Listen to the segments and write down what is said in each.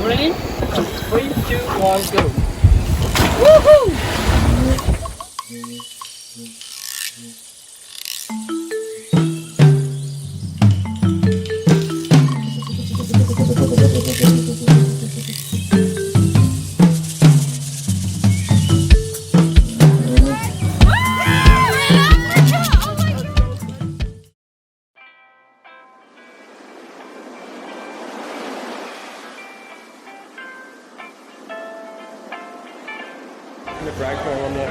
Ready? 3, 2, 1, go. Woohoo! The brag for one yet?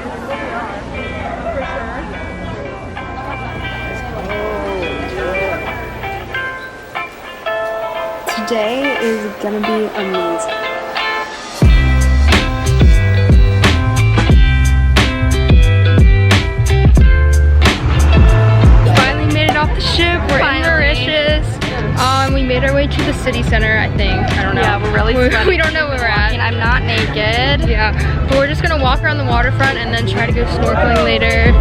Today is gonna be amazing. Finally made it off the ship. We're in Mauritius. We made our way to the city center, I think. I don't know. Yeah, we're really sweaty. We don't know where we're at. I'm not naked. Yeah, but we're just gonna walk around the waterfront and then try to go snorkeling later.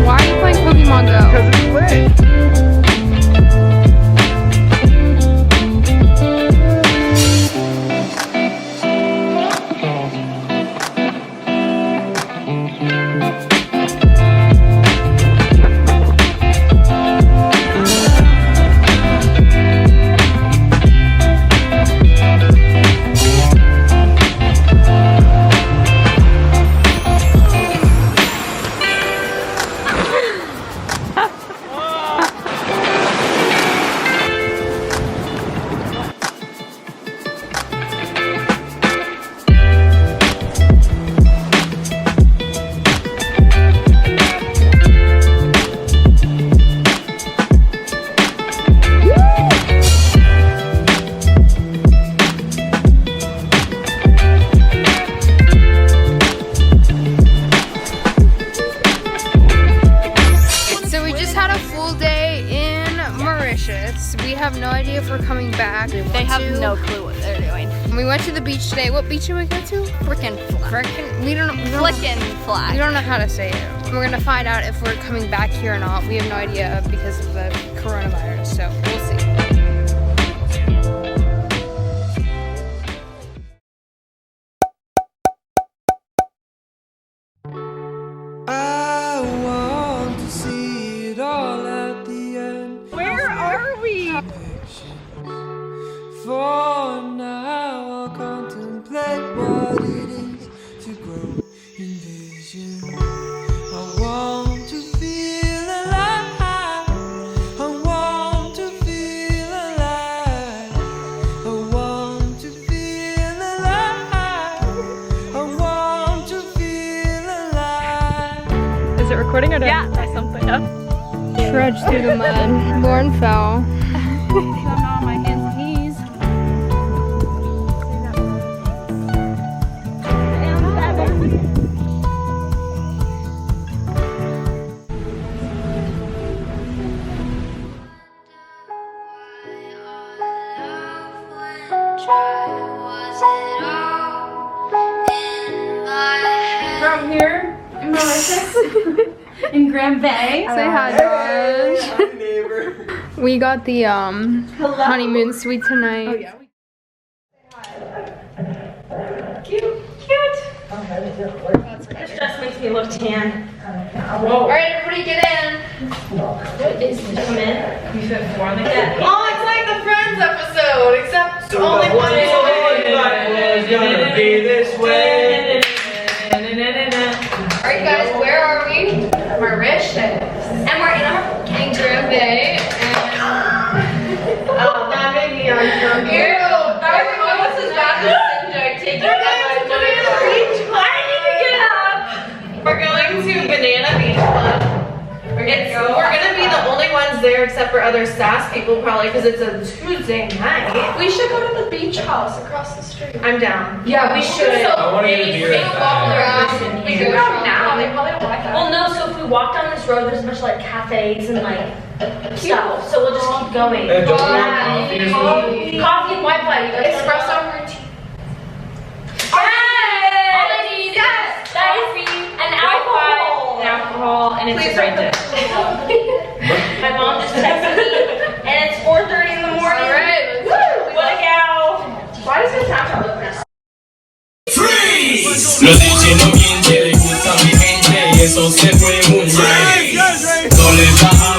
Why are you playing Pokemon Go? Because it's lit. We have no idea if we're coming back. They have no clue what they're doing. We went to the beach today. What beach did we go to? Frickin' flag. We don't know how to say it. We're gonna find out if we're coming back here or not. We have no idea because of the coronavirus, so we'll see. I want to see it all at the end. Where are we? For now, I'll contemplate what it is to grow in vision. I want to feel alive. I want to feel alive. I want to feel alive. I want to feel alive. Is it recording or yeah, that's something up. Trudge through the mud. Lauren fell. I'm not on my hands and knees. From here in Mauritius, in Grand Bay. Say hi, Josh. Hi, neighbor. We got the honeymoon suite tonight. Oh yeah. Cute, cute. This dress makes me look tan. All right, everybody get in. What is this? Come in. You fit four like that. Oh, it's like the Friends episode, except So only the one one is was gonna be this way. Alright guys, where are we? Mauritius. And we're in Grand Bay. Oh, that made me uncomfortable. What's this bathroom joke? Taking that I need to get up. We're going to Banana Beach Club. We're gonna be the only ones there except for other SAS people probably because it's a Tuesday night. We should go to the beach house across the street. I'm down. Yeah, we should. I want to get a beer at that. We could go now. They probably don't like that. Well, no, so if we walk down this road, there's a bunch of like cafes and like stuff. So we'll just keep going. Don't you want coffee or something? Coffee and Wi-Fi. You guys Espresso martini. Lo dice no miente, le gusta mi mente y eso se fue muy bien. No le baja.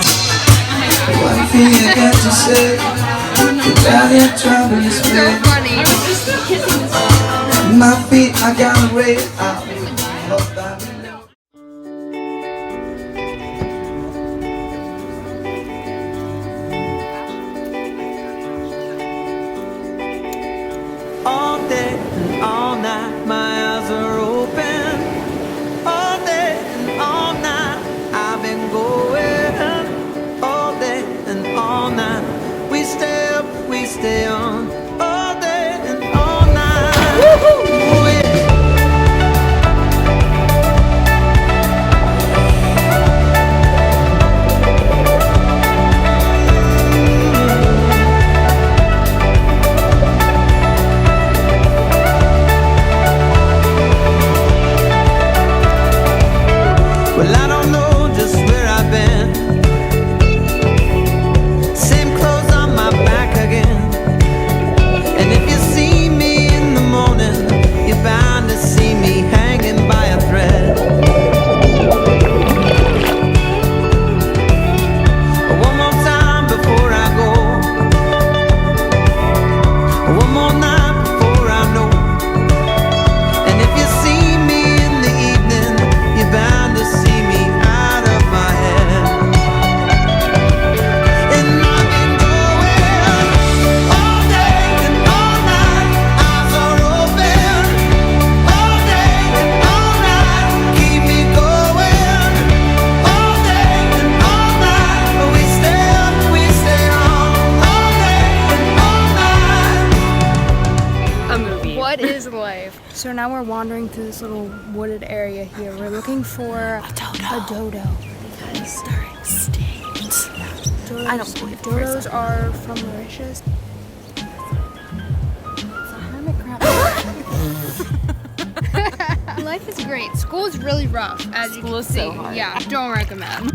One thing I got to say, the valiant travel is So made. funny. My feet, I got a ray out. Hope that we know. All day and all night, my eyes are open. All day and all night, I've been going. All day and all night, we stay up, we stay on. All day and all night. Woohoo! Yeah. Well, I don't know just where I've been. Same clothes on my back again. And if you see me in the morning, you're bound to see me hanging by a thread. One more time before I go. One more night before I know. And if you see me in the evening, you're bound to see me out of my head. And I've been going all day and all night. Eyes are open. All day and all night. Keep me going. All day and all night. We stay up, we stay on. All day and all night. A movie. What is life? So now we're wandering through this little wooded area here. We're looking for a dodo. Because they're extinct. I don't believe dodos are from Mauritius. It's a hermit crab. Life is great. School is really rough, as you can see. so hard. Yeah, don't recommend.